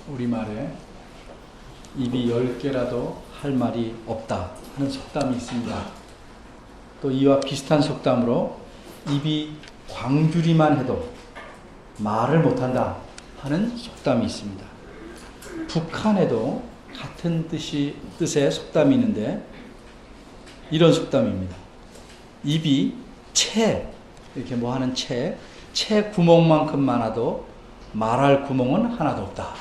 우리말에 입이 10개라도 할 말이 없다 하는 속담이 있습니다. 또 이와 비슷한 속담으로 입이 광주리만 해도 말을 못한다 하는 속담이 있습니다. 북한에도 같은 뜻의 속담이 있는데 이런 속담입니다. 입이 채, 이렇게 뭐 하는 채 구멍만큼 많아도 말할 구멍은 하나도 없다.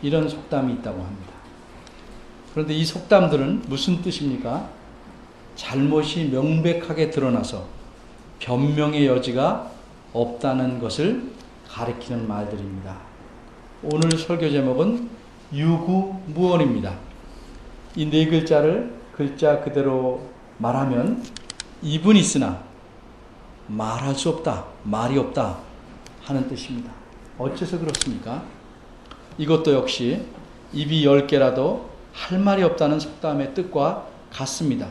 이런 속담이 있다고 합니다. 그런데 이 속담들은 무슨 뜻입니까? 잘못이 명백하게 드러나서 변명의 여지가 없다는 것을 가리키는 말들입니다. 오늘 설교 제목은 유구무원입니다. 이 네 글자를 글자 그대로 말하면 입은 있으나 말할 수 없다, 말이 없다 하는 뜻입니다. 어째서 그렇습니까? 이것도 역시 입이 10개라도 할 말이 없다는 속담의 뜻과 같습니다.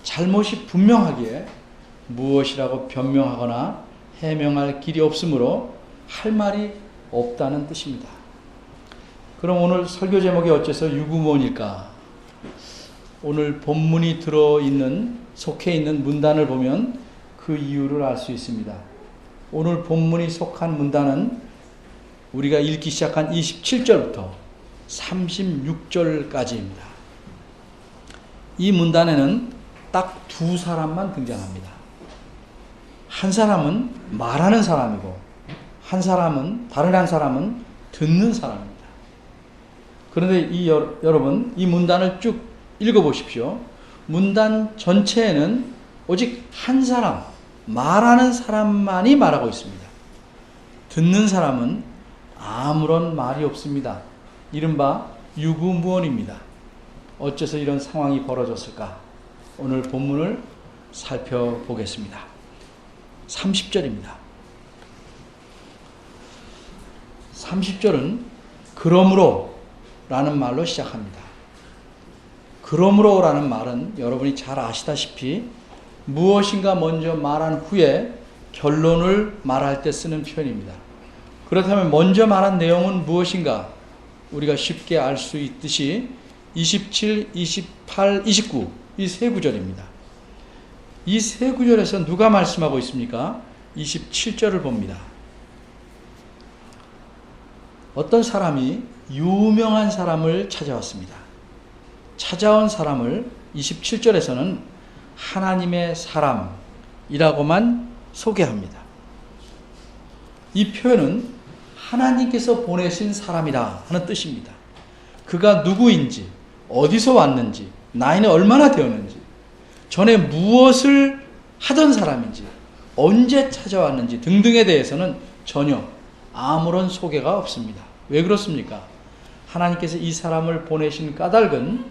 잘못이 분명하기에 무엇이라고 변명하거나 해명할 길이 없으므로 할 말이 없다는 뜻입니다. 그럼 오늘 설교 제목이 어째서 유구무원일까? 오늘 본문이 속해 있는 문단을 보면 그 이유를 알 수 있습니다. 오늘 본문이 속한 문단은 우리가 읽기 시작한 27절부터 36절까지입니다. 이 문단에는 딱 두 사람만 등장합니다. 한 사람은 말하는 사람이고 다른 한 사람은 듣는 사람입니다. 그런데 여러분 이 문단을 쭉 읽어보십시오. 문단 전체에는 오직 한 사람, 말하는 사람만이 말하고 있습니다. 듣는 사람은 아무런 말이 없습니다. 이른바 유구무원입니다. 어째서 이런 상황이 벌어졌을까? 오늘 본문을 살펴보겠습니다. 30절입니다. 30절은 그러므로 라는 말로 시작합니다. 그러므로 라는 말은 여러분이 잘 아시다시피 무엇인가 먼저 말한 후에 결론을 말할 때 쓰는 표현입니다. 그렇다면 먼저 말한 내용은 무엇인가? 우리가 쉽게 알 수 있듯이 27, 28, 29 이 세 구절입니다. 이 세 구절에서 누가 말씀하고 있습니까? 27절을 봅니다. 어떤 사람이 유명한 사람을 찾아왔습니다. 찾아온 사람을 27절에서는 하나님의 사람이라고만 소개합니다. 이 표현은 하나님께서 보내신 사람이다 하는 뜻입니다. 그가 누구인지, 어디서 왔는지, 나이는 얼마나 되었는지, 전에 무엇을 하던 사람인지, 언제 찾아왔는지 등등에 대해서는 전혀 아무런 소개가 없습니다. 왜 그렇습니까? 하나님께서 이 사람을 보내신 까닭은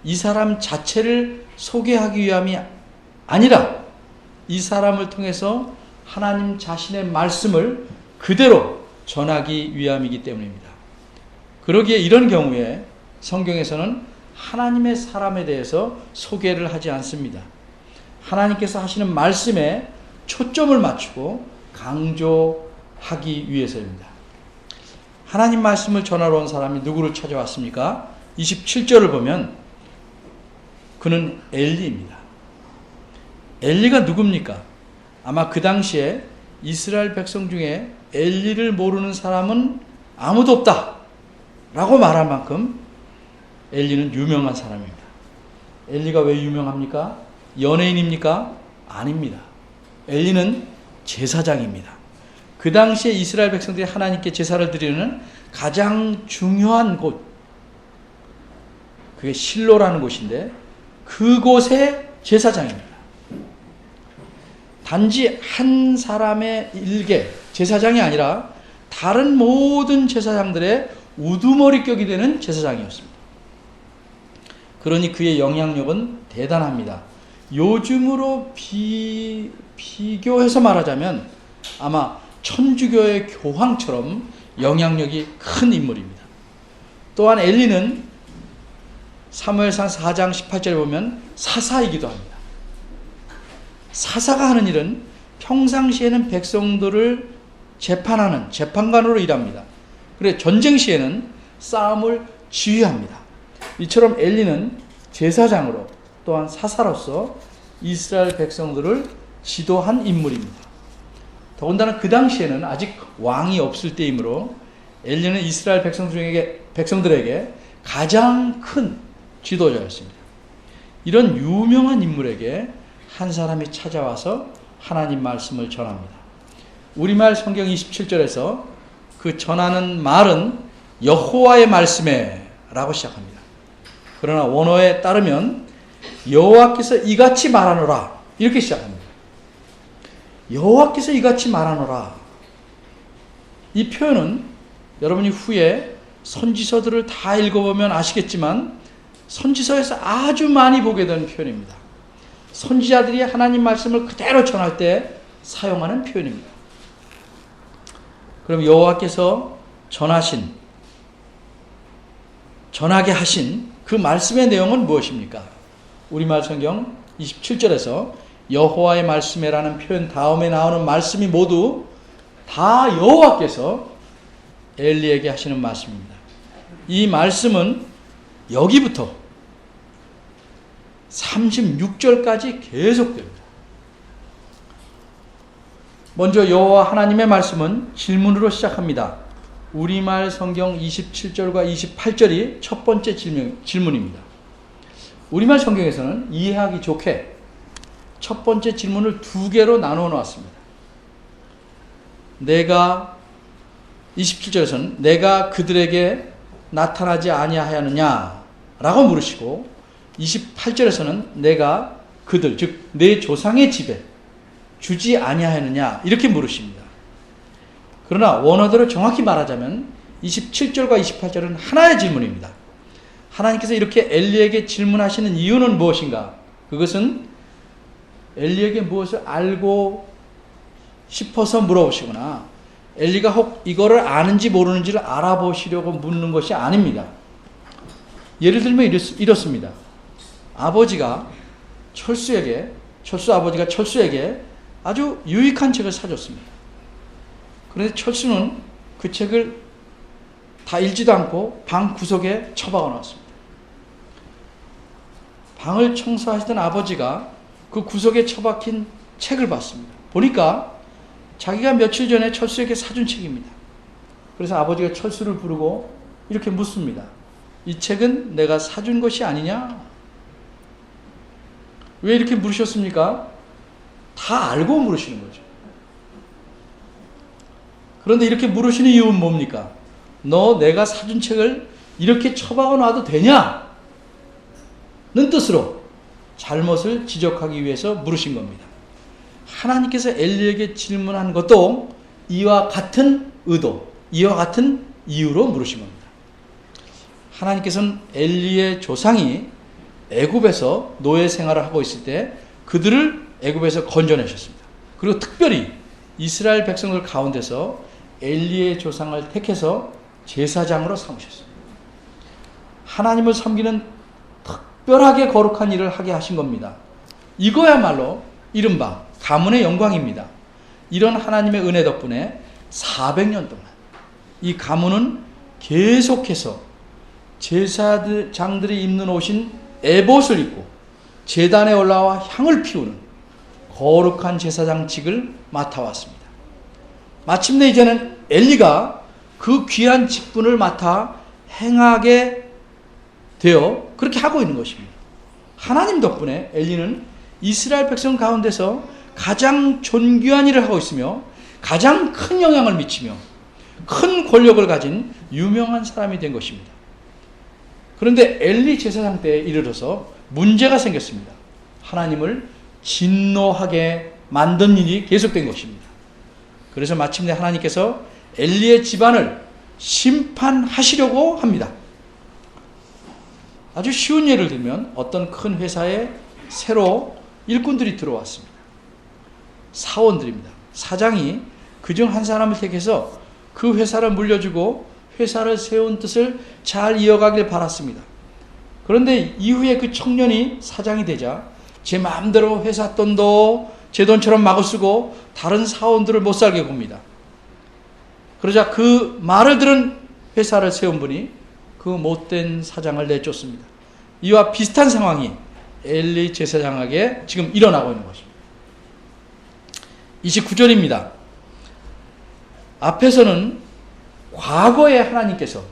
이 사람 자체를 소개하기 위함이 아니라 이 사람을 통해서 하나님 자신의 말씀을 그대로 전하기 위함이기 때문입니다. 그러기에 이런 경우에 성경에서는 하나님의 사람에 대해서 소개를 하지 않습니다. 하나님께서 하시는 말씀에 초점을 맞추고 강조하기 위해서입니다. 하나님 말씀을 전하러 온 사람이 누구를 찾아왔습니까? 27절을 보면 그는 엘리입니다. 엘리가 누굽니까? 아마 그 당시에 이스라엘 백성 중에 엘리를 모르는 사람은 아무도 없다 라고 말할 만큼 엘리는 유명한 사람입니다. 엘리가 왜 유명합니까? 연예인입니까? 아닙니다. 엘리는 제사장입니다. 그 당시에 이스라엘 백성들이 하나님께 제사를 드리는 가장 중요한 곳, 그게 실로라는 곳인데 그곳의 제사장입니다. 단지 한 사람의 일개, 제사장이 아니라 다른 모든 제사장들의 우두머리격이 되는 제사장이었습니다. 그러니 그의 영향력은 대단합니다. 요즘으로 비교해서 말하자면 아마 천주교의 교황처럼 영향력이 큰 인물입니다. 또한 엘리는 사무엘상 4장 18절에 보면 사사이기도 합니다. 사사가 하는 일은 평상시에는 백성들을 재판하는 재판관으로 일합니다. 그래 전쟁 시에는 싸움을 지휘합니다. 이처럼 엘리는 제사장으로 또한 사사로서 이스라엘 백성들을 지도한 인물입니다. 더군다나 그 당시에는 아직 왕이 없을 때이므로 엘리는 이스라엘 백성들에게 가장 큰 지도자였습니다. 이런 유명한 인물에게 한 사람이 찾아와서 하나님 말씀을 전합니다. 우리말 성경 27절에서 그 전하는 말은 여호와의 말씀에 라고 시작합니다. 그러나 원어에 따르면 여호와께서 이같이 말하노라 이렇게 시작합니다. 여호와께서 이같이 말하노라. 이 표현은 여러분이 후에 선지서들을 다 읽어보면 아시겠지만 선지서에서 아주 많이 보게 되는 표현입니다. 선지자들이 하나님 말씀을 그대로 전할 때 사용하는 표현입니다. 그럼 여호와께서 전하게 하신 그 말씀의 내용은 무엇입니까? 우리말 성경 27절에서 여호와의 말씀에라는 표현 다음에 나오는 말씀이 모두 다 여호와께서 엘리에게 하시는 말씀입니다. 이 말씀은 여기부터 36절까지 계속됩니다. 먼저 여호와 하나님의 말씀은 질문으로 시작합니다. 우리말 성경 27절과 28절이 첫 번째 질문입니다. 우리말 성경에서는 이해하기 좋게 첫 번째 질문을 두 개로 나누어 놓았습니다. 27절에서는 내가 그들에게 나타나지 아니하였느냐 라고 물으시고 28절에서는 내가 그들 즉 내 조상의 집에 주지 아니하였느냐 이렇게 물으십니다. 그러나 원어대로 정확히 말하자면 27절과 28절은 하나의 질문입니다. 하나님께서 이렇게 엘리에게 질문하시는 이유는 무엇인가? 그것은 엘리에게 무엇을 알고 싶어서 물어보시거나 엘리가 혹 이거를 아는지 모르는지를 알아보시려고 묻는 것이 아닙니다. 예를 들면 이렇습니다. 철수 아버지가 철수에게 아주 유익한 책을 사줬습니다. 그런데 철수는 그 책을 다 읽지도 않고 방 구석에 처박아 놨습니다. 방을 청소하시던 아버지가 그 구석에 처박힌 책을 봤습니다. 보니까 자기가 며칠 전에 철수에게 사준 책입니다. 그래서 아버지가 철수를 부르고 이렇게 묻습니다. 이 책은 내가 사준 것이 아니냐? 왜 이렇게 물으셨습니까? 다 알고 물으시는 거죠. 그런데 이렇게 물으시는 이유는 뭡니까? 너 내가 사준 책을 이렇게 처박아 놔도 되냐? 는 뜻으로 잘못을 지적하기 위해서 물으신 겁니다. 하나님께서 엘리에게 질문한 것도 이와 같은 의도, 이와 같은 이유로 물으신 겁니다. 하나님께서는 엘리의 조상이 애굽에서 노예 생활을 하고 있을 때 그들을 애굽에서 건져내셨습니다. 그리고 특별히 이스라엘 백성들 가운데서 엘리의 조상을 택해서 제사장으로 삼으셨습니다. 하나님을 섬기는 특별하게 거룩한 일을 하게 하신 겁니다. 이거야말로 이른바 가문의 영광입니다. 이런 하나님의 은혜 덕분에 400년 동안 이 가문은 계속해서 제사장들이 입는 옷인 에봇을 입고 제단에 올라와 향을 피우는 거룩한 제사장직을 맡아왔습니다. 마침내 이제는 엘리가 그 귀한 직분을 맡아 행하게 되어 그렇게 하고 있는 것입니다. 하나님 덕분에 엘리는 이스라엘 백성 가운데서 가장 존귀한 일을 하고 있으며 가장 큰 영향을 미치며 큰 권력을 가진 유명한 사람이 된 것입니다. 그런데 엘리 제사장 때에 이르러서 문제가 생겼습니다. 하나님을 진노하게 만든 일이 계속된 것입니다. 그래서 마침내 하나님께서 엘리의 집안을 심판하시려고 합니다. 아주 쉬운 예를 들면 어떤 큰 회사에 새로 일꾼들이 들어왔습니다. 사원들입니다. 사장이 그중 한 사람을 택해서 그 회사를 물려주고 회사를 세운 뜻을 잘 이어가길 바랐습니다. 그런데 이후에 그 청년이 사장이 되자 제 마음대로 회사 돈도 제 돈처럼 마구 쓰고 다른 사원들을 못 살게 봅니다. 그러자 그 말을 들은 회사를 세운 분이 그 못된 사장을 내쫓습니다. 이와 비슷한 상황이 엘리 제사장에게 지금 일어나고 있는 것입니다. 29절입니다. 앞에서는 과거에 하나님께서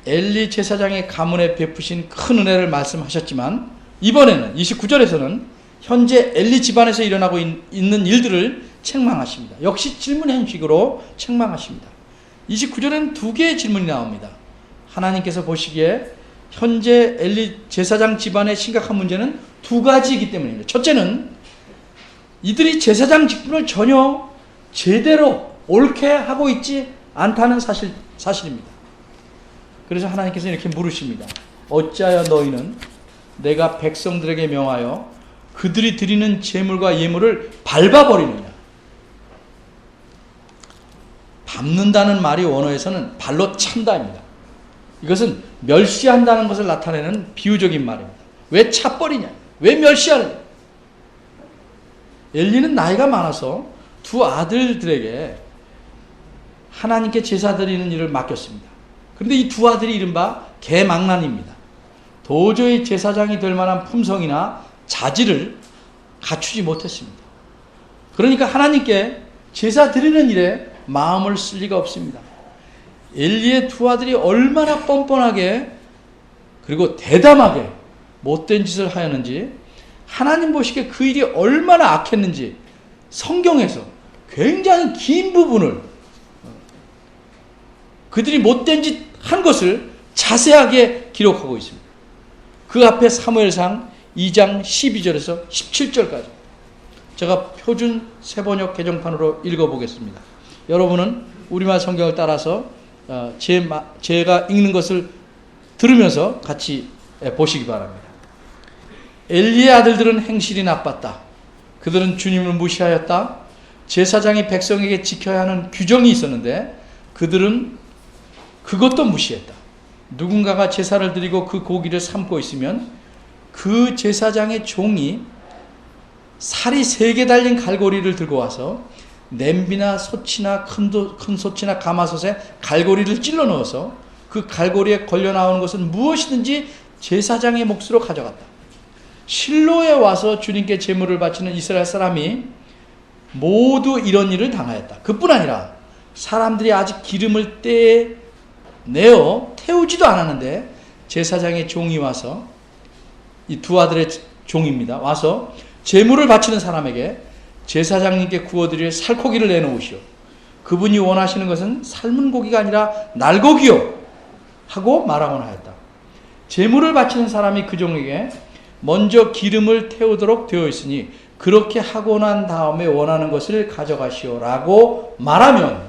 엘리 제사장의 가문에 베푸신 큰 은혜를 말씀하셨지만, 이번에는 29절에서는 현재 엘리 집안에서 일어나고 있는 일들을 책망하십니다. 역시 질문 형식으로 책망하십니다. 29절에는 두 개의 질문이 나옵니다. 하나님께서 보시기에 현재 엘리 제사장 집안의 심각한 문제는 두 가지이기 때문입니다. 첫째는 이들이 제사장 직분을 전혀 제대로 옳게 하고 있지 않다는 사실입니다. 그래서 하나님께서 이렇게 물으십니다. 어찌하여 너희는 내가 백성들에게 명하여 그들이 드리는 제물과 예물을 밟아버리느냐. 밟는다는 말이 원어에서는 발로 찬다입니다. 이것은 멸시한다는 것을 나타내는 비유적인 말입니다. 왜 차버리냐? 왜 멸시하느냐? 엘리는 나이가 많아서 두 아들들에게 하나님께 제사 드리는 일을 맡겼습니다. 그런데 이 두 아들이 이른바 개망난입니다. 도저히 제사장이 될 만한 품성이나 자질을 갖추지 못했습니다. 그러니까 하나님께 제사 드리는 일에 마음을 쓸 리가 없습니다. 엘리의 두 아들이 얼마나 뻔뻔하게 그리고 대담하게 못된 짓을 하였는지, 하나님 보시기에 그 일이 얼마나 악했는지 성경에서 굉장히 긴 부분을 그들이 못된 짓 한 것을 자세하게 기록하고 있습니다. 그 앞에 사무엘상 2장 12절에서 17절까지 제가 표준 세번역 개정판으로 읽어보겠습니다. 여러분은 우리말 성경을 따라서 제가 읽는 것을 들으면서 같이 보시기 바랍니다. 엘리의 아들들은 행실이 나빴다. 그들은 주님을 무시하였다. 제사장이 백성에게 지켜야 하는 규정이 있었는데 그들은 그것도 무시했다. 누군가가 제사를 드리고 그 고기를 삶고 있으면 그 제사장의 종이 살이 3개 달린 갈고리를 들고 와서 냄비나 솥이나 큰 솥이나 가마솥에 갈고리를 찔러 넣어서 그 갈고리에 걸려 나오는 것은 무엇이든지 제사장의 몫으로 가져갔다. 실로에 와서 주님께 제물을 바치는 이스라엘 사람이 모두 이런 일을 당하였다. 그뿐 아니라 사람들이 아직 기름을 떼내어 태우지도 않았는데 제사장의 종이 와서, 이 두 아들의 종입니다. 와서 제물을 바치는 사람에게 제사장님께 구워드릴 살코기를 내놓으시오. 그분이 원하시는 것은 삶은 고기가 아니라 날고기요 하고 말하곤 하였다. 제물을 바치는 사람이 그 종에게 먼저 기름을 태우도록 되어 있으니 그렇게 하고 난 다음에 원하는 것을 가져가시오 라고 말하면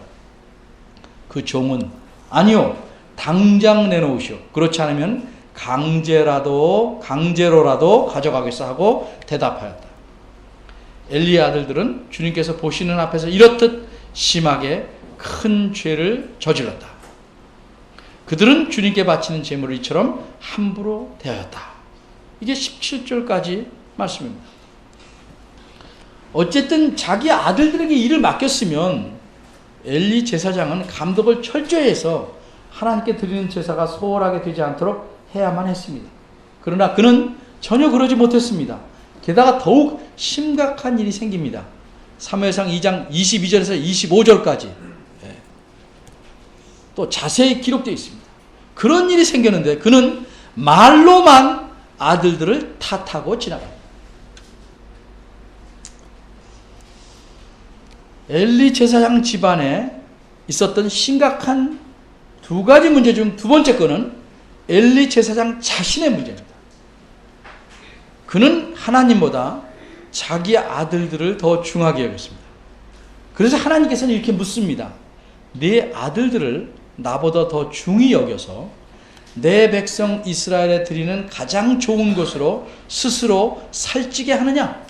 그 종은 아니요, 당장 내놓으시오. 그렇지 않으면 강제로라도 가져가겠어 하고 대답하였다. 엘리의 아들들은 주님께서 보시는 앞에서 이렇듯 심하게 큰 죄를 저질렀다. 그들은 주님께 바치는 제물을 이처럼 함부로 대하였다. 이게 17절까지 말씀입니다. 어쨌든 자기 아들들에게 일을 맡겼으면 엘리 제사장은 감독을 철저히 해서 하나님께 드리는 제사가 소홀하게 되지 않도록 해야만 했습니다. 그러나 그는 전혀 그러지 못했습니다. 게다가 더욱 심각한 일이 생깁니다. 사무엘상 2장 22절에서 25절까지 또 자세히 기록되어 있습니다. 그런 일이 생겼는데 그는 말로만 아들들을 탓하고 지나갑니다. 엘리 제사장 집안에 있었던 심각한 두 가지 문제 중 두 번째 거는 엘리 제사장 자신의 문제입니다. 그는 하나님보다 자기 아들들을 더 중하게 여겼습니다. 그래서 하나님께서는 이렇게 묻습니다. 네 아들들을 나보다 더 중히 여겨서 내 백성 이스라엘에 드리는 가장 좋은 것으로 스스로 살찌게 하느냐?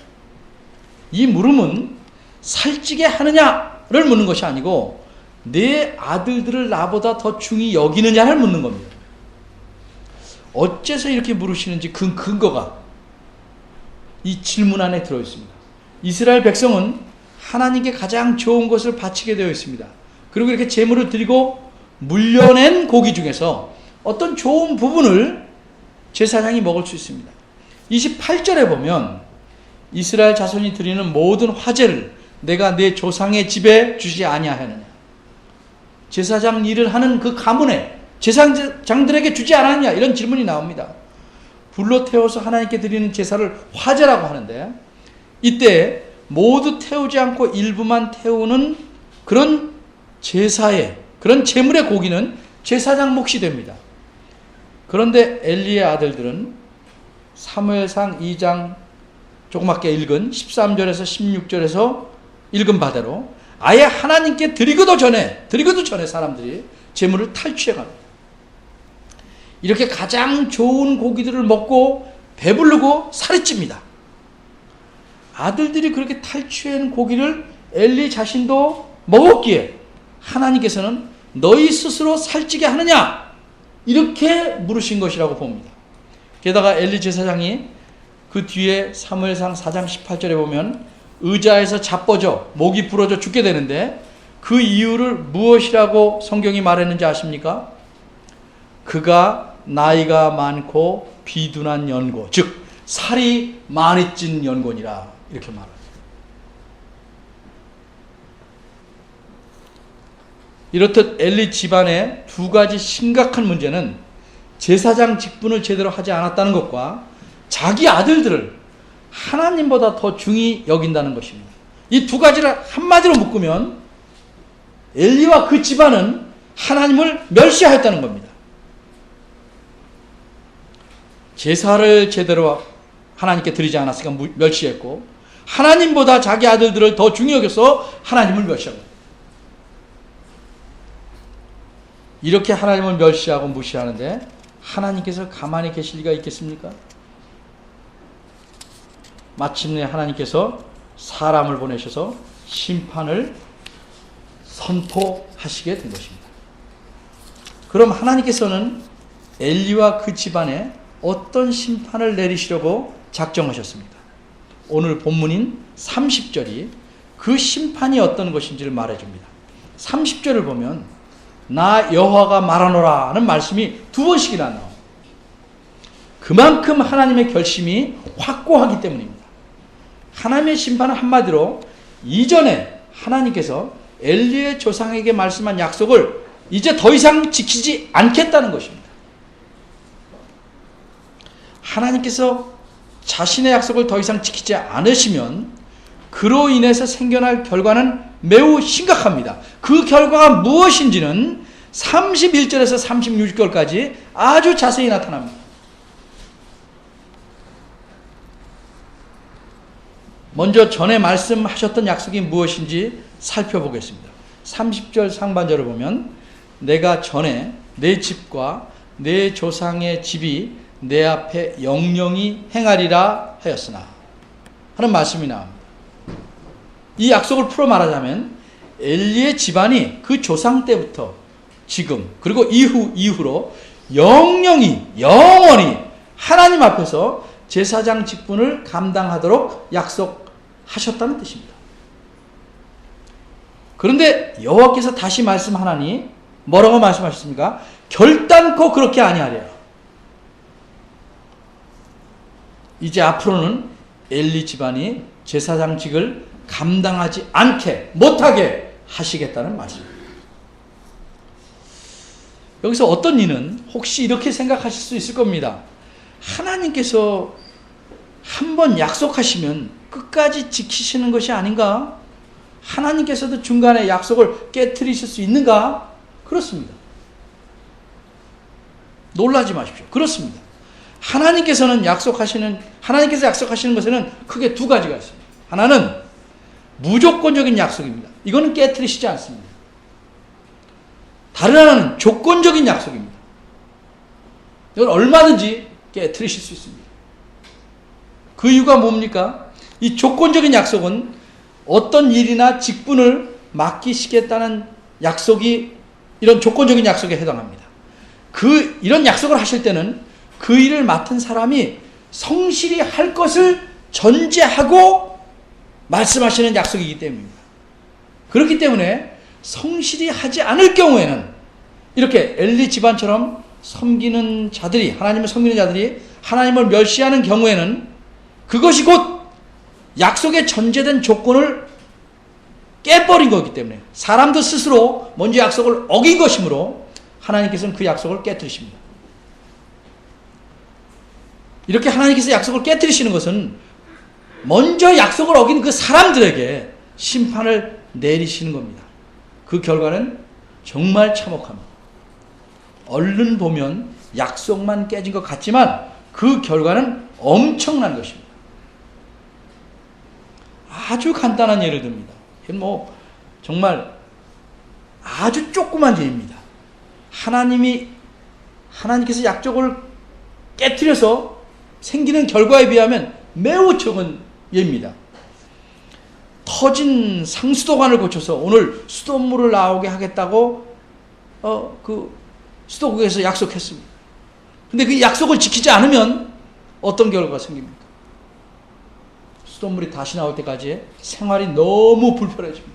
이 물음은 살찌게 하느냐를 묻는 것이 아니고 내 아들들을 나보다 더 중히 여기느냐를 묻는 겁니다. 어째서 이렇게 물으시는지 그 근거가 이 질문 안에 들어있습니다. 이스라엘 백성은 하나님께 가장 좋은 것을 바치게 되어 있습니다. 그리고 이렇게 제물을 드리고 물려낸 고기 중에서 어떤 좋은 부분을 제사장이 먹을 수 있습니다. 28절에 보면 이스라엘 자손이 드리는 모든 화제를 내가 내 조상의 집에 주지 아니하였느냐. 제사장 일을 하는 그 가문에 제사장들에게 주지 않았느냐, 이런 질문이 나옵니다. 불로 태워서 하나님께 드리는 제사를 화제라고 하는데, 이때 모두 태우지 않고 일부만 태우는 그런 제사의, 그런 제물의 고기는 제사장 몫이 됩니다. 그런데 엘리의 아들들은 사무엘상 2장 조그맣게 읽은 13절에서 16절에서 읽은 바대로 아예 하나님께 드리기도 전에 사람들이 제물을 탈취해 갑니다. 이렇게 가장 좋은 고기들을 먹고 배부르고 살이 찝니다. 아들들이 그렇게 탈취한 고기를 엘리 자신도 먹었기에 하나님께서는 너희 스스로 살찌게 하느냐, 이렇게 물으신 것이라고 봅니다. 게다가 엘리 제사장이 그 뒤에 사무엘상 4장 18절에 보면 의자에서 자빠져 목이 부러져 죽게 되는데, 그 이유를 무엇이라고 성경이 말했는지 아십니까? 그가 나이가 많고 비둔한 연고, 즉 살이 많이 찐 연고니라, 이렇게 말합니다. 이렇듯 엘리 집안의 두 가지 심각한 문제는 제사장 직분을 제대로 하지 않았다는 것과 자기 아들들을 하나님보다 더 중히 여긴다는 것입니다. 이 두 가지를 한마디로 묶으면 엘리와 그 집안은 하나님을 멸시하였다는 겁니다. 제사를 제대로 하나님께 드리지 않았으니까 멸시했고, 하나님보다 자기 아들들을 더 중히 여겨서 하나님을 멸시하고, 이렇게 하나님을 멸시하고 무시하는데 하나님께서 가만히 계실 리가 있겠습니까? 마침내 하나님께서 사람을 보내셔서 심판을 선포하시게 된 것입니다. 그럼 하나님께서는 엘리와 그 집안에 어떤 심판을 내리시려고 작정하셨습니까? 오늘 본문인 30절이 그 심판이 어떤 것인지를 말해줍니다. 30절을 보면 나 여호와가 말하노라 하는 말씀이 두 번씩이나 나옵니다. 그만큼 하나님의 결심이 확고하기 때문입니다. 하나님의 심판은 한마디로 이전에 하나님께서 엘리의 조상에게 말씀한 약속을 이제 더 이상 지키지 않겠다는 것입니다. 하나님께서 자신의 약속을 더 이상 지키지 않으시면 그로 인해서 생겨날 결과는 매우 심각합니다. 그 결과가 무엇인지는 31절에서 36절까지 아주 자세히 나타납니다. 먼저 전에 말씀하셨던 약속이 무엇인지 살펴보겠습니다. 30절 상반절을 보면 내가 전에 내 집과 내 조상의 집이 내 앞에 영영히 행하리라 하였으나 하는 말씀이 나옵니다. 이 약속을 풀어 말하자면 엘리의 집안이 그 조상 때부터 지금 그리고 이후로 영원히 하나님 앞에서 제사장 직분을 감당하도록 약속하셨다는 뜻입니다. 그런데 여호와께서 다시 말씀하나니 뭐라고 말씀하셨습니까? 결단코 그렇게 아니하리라. 이제 앞으로는 엘리 집안이 제사장직을 감당하지 않게 못하게 하시겠다는 말씀입니다. 여기서 어떤 이는 혹시 이렇게 생각하실 수 있을 겁니다. 하나님께서 한번 약속하시면 끝까지 지키시는 것이 아닌가? 하나님께서도 중간에 약속을 깨트리실 수 있는가? 그렇습니다. 놀라지 마십시오. 그렇습니다. 하나님께서 약속하시는 것에는 크게 두 가지가 있습니다. 하나는 무조건적인 약속입니다. 이거는 깨트리시지 않습니다. 다른 하나는 조건적인 약속입니다. 이건 얼마든지 깨트리실 수 있습니다. 그 이유가 뭡니까? 이 조건적인 약속은 어떤 일이나 직분을 맡기시겠다는 약속이 이런 조건적인 약속에 해당합니다. 이런 약속을 하실 때는 그 일을 맡은 사람이 성실히 할 것을 전제하고 말씀하시는 약속이기 때문입니다. 그렇기 때문에 성실히 하지 않을 경우에는 이렇게 엘리 집안처럼 섬기는 자들이, 하나님을 섬기는 자들이 하나님을 멸시하는 경우에는 그것이 곧 약속에 전제된 조건을 깨버린 거기 때문에, 사람도 스스로 먼저 약속을 어긴 것이므로 하나님께서는 그 약속을 깨뜨리십니다. 이렇게 하나님께서 약속을 깨뜨리시는 것은 먼저 약속을 어긴 그 사람들에게 심판을 내리시는 겁니다. 그 결과는 정말 참혹합니다. 얼른 보면 약속만 깨진 것 같지만 그 결과는 엄청난 것입니다. 아주 간단한 예를 듭니다. 정말 아주 조그만 예입니다. 하나님께서 약속을 깨뜨려서 생기는 결과에 비하면 매우 적은 예입니다. 터진 상수도관을 고쳐서 오늘 수돗물을 나오게 하겠다고 수도국에서 약속했습니다. 근데 그 약속을 지키지 않으면 어떤 결과가 생깁니까? 수돗물이 다시 나올 때까지 생활이 너무 불편해집니다.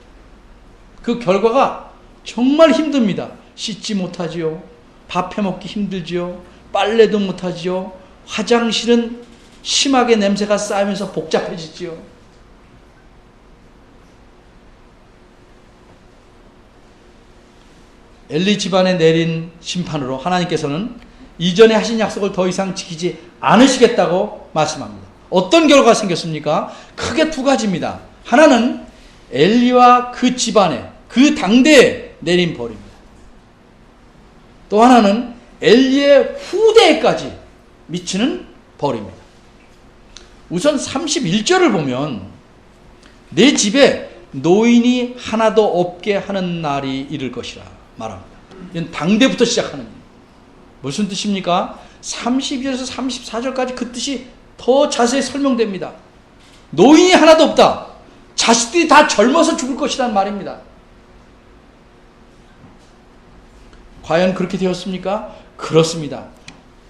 그 결과가 정말 힘듭니다. 씻지 못하지요. 밥 해먹기 힘들지요. 빨래도 못하지요. 화장실은 심하게 냄새가 쌓이면서 복잡해지지요. 엘리 집안에 내린 심판으로 하나님께서는 이전에 하신 약속을 더 이상 지키지 않으시겠다고 말씀합니다. 어떤 결과가 생겼습니까? 크게 두 가지입니다. 하나는 엘리와 그 집안에, 그 당대에 내린 벌입니다. 또 하나는 엘리의 후대에까지 미치는 벌입니다. 우선 31절을 보면 내 집에 노인이 하나도 없게 하는 날이 이를 것이라 말합니다. 이건 당대부터 시작하는 일입니다. 무슨 뜻입니까? 32절에서 34절까지 그 뜻이 더 자세히 설명됩니다. 노인이 하나도 없다. 자식들이 다 젊어서 죽을 것이란 말입니다. 과연 그렇게 되었습니까? 그렇습니다.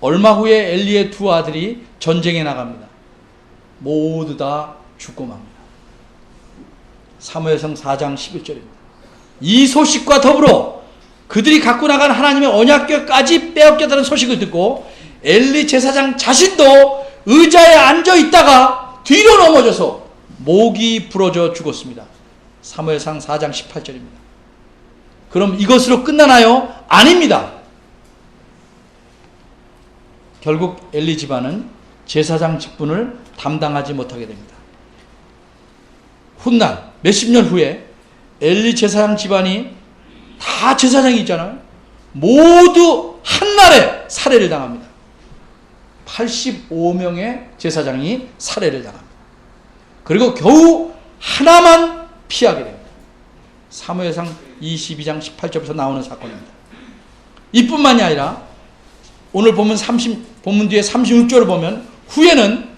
얼마 후에 엘리의 두 아들이 전쟁에 나갑니다. 모두 다 죽고 맙니다. 사무엘상 4장 11절입니다. 이 소식과 더불어 그들이 갖고 나간 하나님의 언약궤까지 빼앗겼다는 소식을 듣고 엘리 제사장 자신도 의자에 앉아 있다가 뒤로 넘어져서 목이 부러져 죽었습니다. 사무엘상 4장 18절입니다. 그럼 이것으로 끝나나요? 아닙니다. 결국 엘리 집안은 제사장 직분을 담당하지 못하게 됩니다. 훗날 몇십 년 후에 엘리 제사장 집안이 다 제사장이 있잖아요. 모두 한날에 살해를 당합니다. 85명의 제사장이 살해를 당합니다. 그리고 겨우 하나만 피하게 됩니다. 사무엘상 22장 18절에서 나오는 사건입니다. 이뿐만이 아니라 오늘 보면 본문 뒤에 36절을 보면 후에는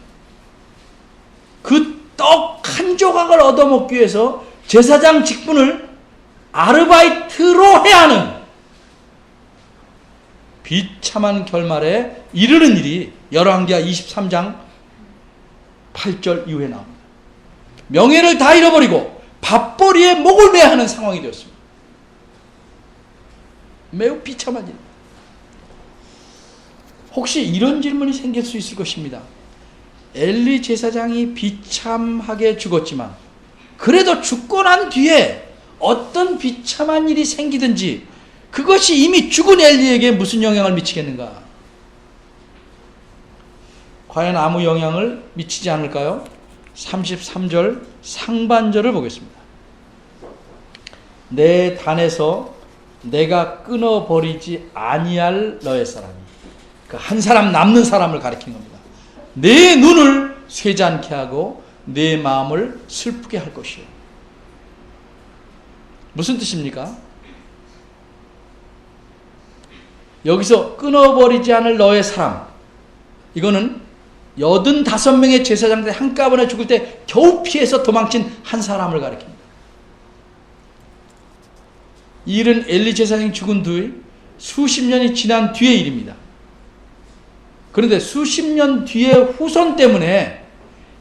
그 떡 한 조각을 얻어먹기 위해서 제사장 직분을 아르바이트로 해야 하는 비참한 결말에 이르는 일이 열왕기하 23장 8절 이후에 나옵니다. 명예를 다 잃어버리고 밥벌이에 목을 매야 하는 상황이 되었습니다. 매우 비참한 일입니다. 혹시 이런 질문이 생길 수 있을 것입니다. 엘리 제사장이 비참하게 죽었지만 그래도 죽고 난 뒤에 어떤 비참한 일이 생기든지 그것이 이미 죽은 엘리에게 무슨 영향을 미치겠는가? 과연 아무 영향을 미치지 않을까요? 33절 상반절을 보겠습니다. 내 단에서 내가 끊어버리지 아니할 너의 사람이, 그 한 사람 남는 사람을 가리키는 겁니다. 내 눈을 쇠지 않게 하고 내 마음을 슬프게 할 것이요. 무슨 뜻입니까? 여기서 끊어버리지 않을 너의 사람, 이거는 85명의 제사장들이 한꺼번에 죽을 때 겨우 피해서 도망친 한 사람을 가리킵니다. 이 일은 엘리 제사장이 죽은 뒤 수십 년이 지난 뒤의 일입니다. 그런데 수십 년 뒤의 후손 때문에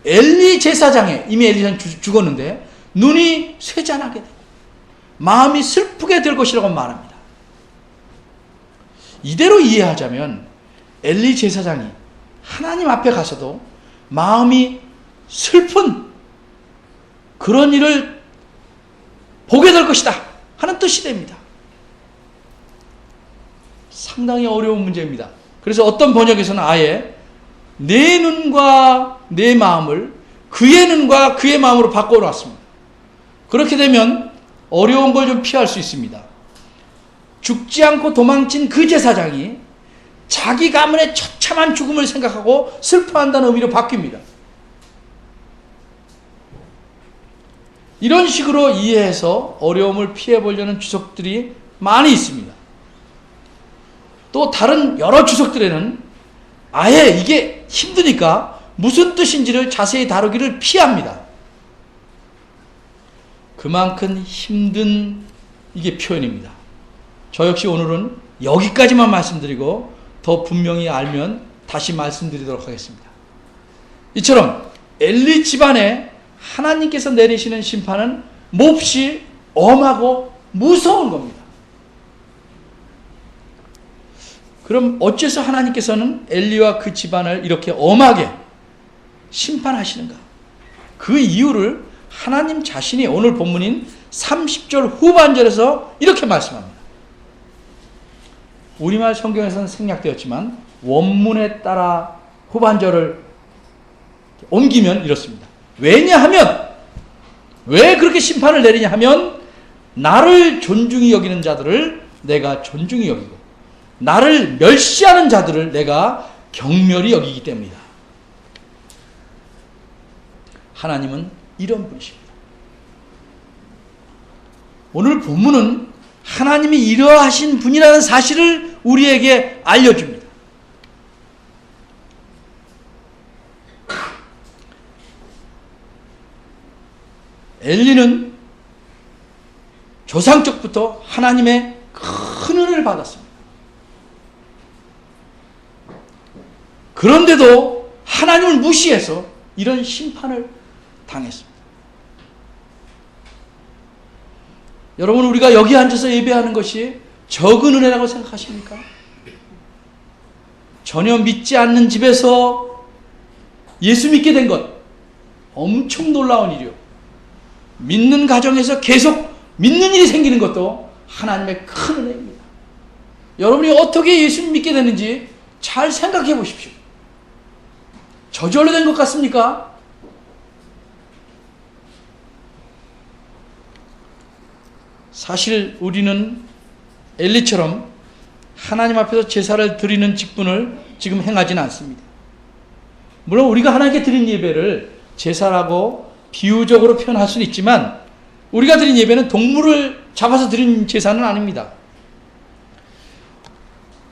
엘리 제사장의, 이미 엘리 제사장이 죽었는데 눈이 쇠잔하게 되고 마음이 슬프게 될 것이라고 말합니다. 이대로 이해하자면 엘리 제사장이 하나님 앞에 가서도 마음이 슬픈 그런 일을 보게 될 것이다 하는 뜻이 됩니다. 상당히 어려운 문제입니다. 그래서 어떤 번역에서는 아예 내 눈과 내 마음을 그의 눈과 그의 마음으로 바꿔놨습니다. 그렇게 되면 어려운 걸 좀 피할 수 있습니다. 죽지 않고 도망친 그 제사장이 자기 가문의 처참한 죽음을 생각하고 슬퍼한다는 의미로 바뀝니다. 이런 식으로 이해해서 어려움을 피해보려는 주석들이 많이 있습니다. 또 다른 여러 주석들에는 아예 이게 힘드니까 무슨 뜻인지를 자세히 다루기를 피합니다. 그만큼 힘든 이게 표현입니다. 저 역시 오늘은 여기까지만 말씀드리고 더 분명히 알면 다시 말씀드리도록 하겠습니다. 이처럼 엘리 집안에 하나님께서 내리시는 심판은 몹시 엄하고 무서운 겁니다. 그럼 어째서 하나님께서는 엘리와 그 집안을 이렇게 엄하게 심판하시는가? 그 이유를 하나님 자신이 오늘 본문인 30절 후반절에서 이렇게 말씀합니다. 우리말 성경에서는 생략되었지만 원문에 따라 후반절을 옮기면 이렇습니다. 왜냐하면, 왜 그렇게 심판을 내리냐 하면 나를 존중히 여기는 자들을 내가 존중히 여기고 나를 멸시하는 자들을 내가 경멸히 여기기 때문이다. 하나님은 이런 분이십니다. 오늘 본문은 하나님이 이러하신 분이라는 사실을 우리에게 알려줍니다. 엘리는 조상적부터 하나님의 큰 은혜를 받았습니다. 그런데도 하나님을 무시해서 이런 심판을 당했습니다. 여러분, 우리가 여기 앉아서 예배하는 것이 적은 은혜라고 생각하십니까? 전혀 믿지 않는 집에서 예수 믿게 된 것 엄청 놀라운 일이요. 믿는 가정에서 계속 믿는 일이 생기는 것도 하나님의 큰 은혜입니다. 여러분이 어떻게 예수 믿게 됐는지 잘 생각해 보십시오. 저절로 된 것 같습니까? 사실 우리는 엘리처럼 하나님 앞에서 제사를 드리는 직분을 지금 행하지는 않습니다. 물론 우리가 하나님께 드린 예배를 제사라고 비유적으로 표현할 수는 있지만 우리가 드린 예배는 동물을 잡아서 드린 제사는 아닙니다.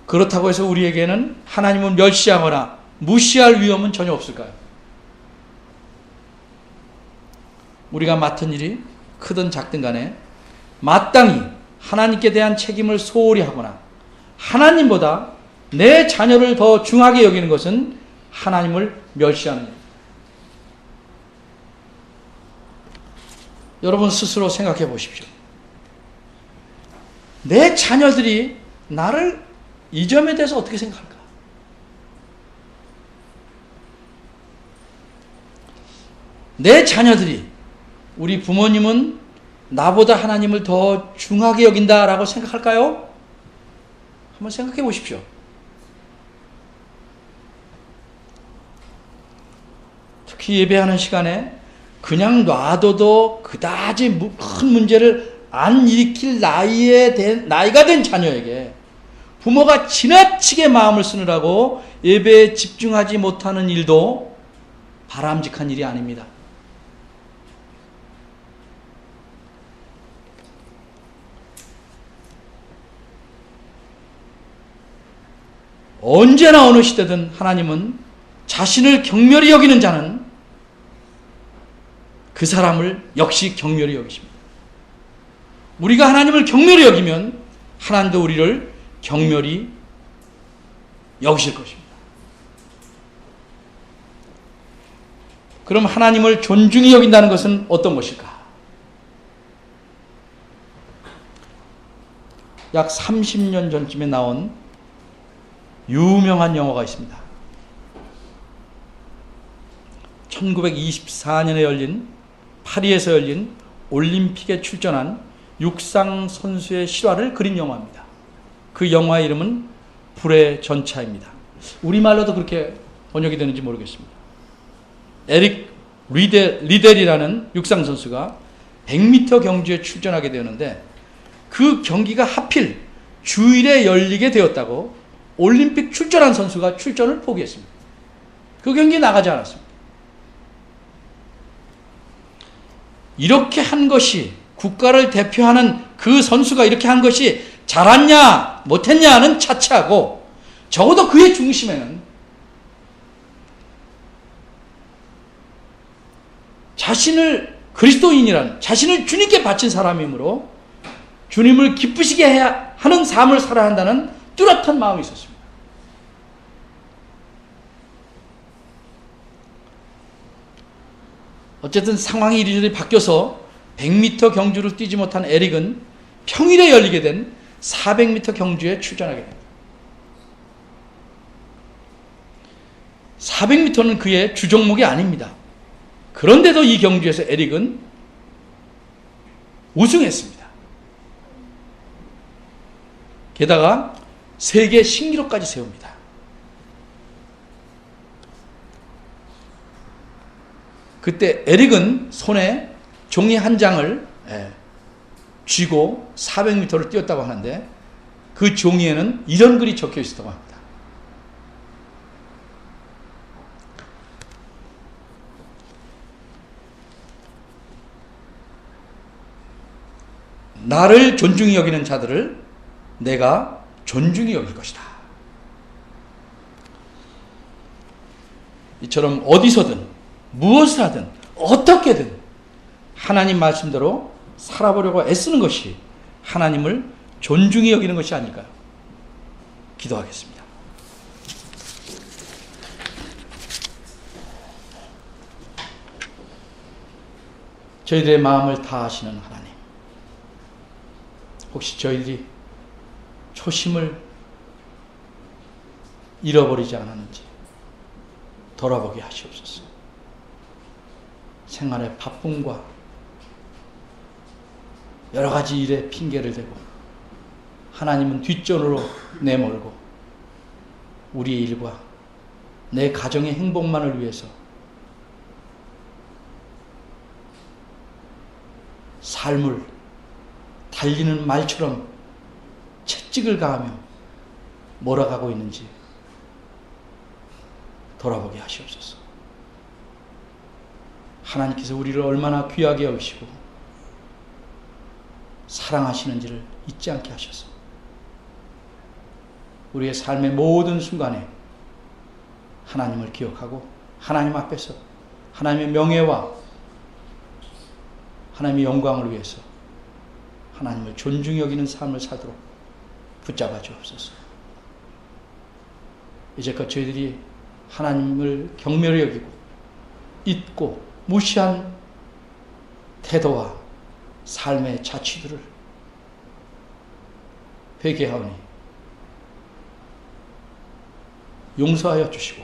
그렇다고 해서 우리에게는 하나님을 멸시하거나 무시할 위험은 전혀 없을까요? 우리가 맡은 일이 크든 작든 간에 마땅히 하나님께 대한 책임을 소홀히 하거나 하나님보다 내 자녀를 더 중하게 여기는 것은 하나님을 멸시하는 일입니다. 여러분 스스로 생각해 보십시오. 내 자녀들이 나를 이 점에 대해서 어떻게 생각할까? 내 자녀들이, 우리 부모님은 나보다 하나님을 더 중하게 여긴다라고 생각할까요? 한번 생각해 보십시오. 특히 예배하는 시간에 그냥 놔둬도 그다지 큰 문제를 안 일으킬 나이가 된 자녀에게 부모가 지나치게 마음을 쓰느라고 예배에 집중하지 못하는 일도 바람직한 일이 아닙니다. 언제나 어느 시대든 하나님은 자신을 경멸히 여기는 자는 그 사람을 역시 경멸히 여기십니다. 우리가 하나님을 경멸히 여기면 하나님도 우리를 경멸히 여기실 것입니다. 그럼 하나님을 존중히 여긴다는 것은 어떤 것일까? 약 30년 전쯤에 나온 유명한 영화가 있습니다. 1924년에 열린 파리에서 열린 올림픽에 출전한 육상 선수의 실화를 그린 영화입니다. 그 영화의 이름은 불의 전차입니다. 우리말로도 그렇게 번역이 되는지 모르겠습니다. 에릭 리델이라는 육상 선수가 100m 경주에 출전하게 되었는데 그 경기가 하필 주일에 열리게 되었다고 올림픽 출전한 선수가 출전을 포기했습니다. 그 경기에 나가지 않았습니다. 이렇게 한 것이, 국가를 대표하는 그 선수가 이렇게 한 것이 잘했냐 못했냐는 차치하고 적어도 그의 중심에는 자신을 그리스도인이란, 자신을 주님께 바친 사람이므로 주님을 기쁘시게 해야 하는 삶을 살아야 한다는 뚜렷한 마음이 있었습니다. 어쨌든 상황이 이리저리 바뀌어서 100m 경주를 뛰지 못한 에릭은 평일에 열리게 된 400m 경주에 출전하게 됩니다. 400m는 그의 주종목이 아닙니다. 그런데도 이 경주에서 에릭은 우승했습니다. 게다가 세계 신기록까지 세웁니다. 그때 에릭은 손에 종이 한 장을 쥐고 400m를 뛰었다고 하는데 그 종이에는 이런 글이 적혀 있었다고 합니다. 나를 존중히 여기는 자들을 내가 존중히 여길 것이다. 이처럼 어디서든 무엇을 하든 어떻게든 하나님 말씀대로 살아보려고 애쓰는 것이 하나님을 존중히 여기는 것이 아닐까요? 기도하겠습니다. 저희들의 마음을 다 아시는 하나님, 혹시 저희들이 초심을 잃어버리지 않았는지 돌아보게 하시옵소서. 생활의 바쁨과 여러 가지 일에 핑계를 대고 하나님은 뒷전으로 내몰고 우리의 일과 내 가정의 행복만을 위해서 삶을 달리는 말처럼 채찍을 가하며 몰아가고 있는지 돌아보게 하시옵소서. 하나님께서 우리를 얼마나 귀하게 여기시고 사랑하시는지를 잊지 않게 하셔서 우리의 삶의 모든 순간에 하나님을 기억하고 하나님 앞에서 하나님의 명예와 하나님의 영광을 위해서 하나님을 존중히 여기는 삶을 살도록 붙잡아 주옵소서. 이제껏 저희들이 하나님을 경멸히 여기고 잊고 무시한 태도와 삶의 자취들을 회개하오니 용서하여 주시고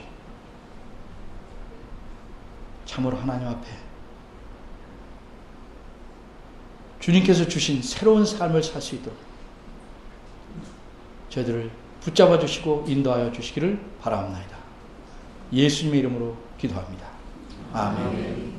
참으로 하나님 앞에 주님께서 주신 새로운 삶을 살 수 있도록 저희들을 붙잡아 주시고 인도하여 주시기를 바라옵나이다. 예수님의 이름으로 기도합니다. 아멘.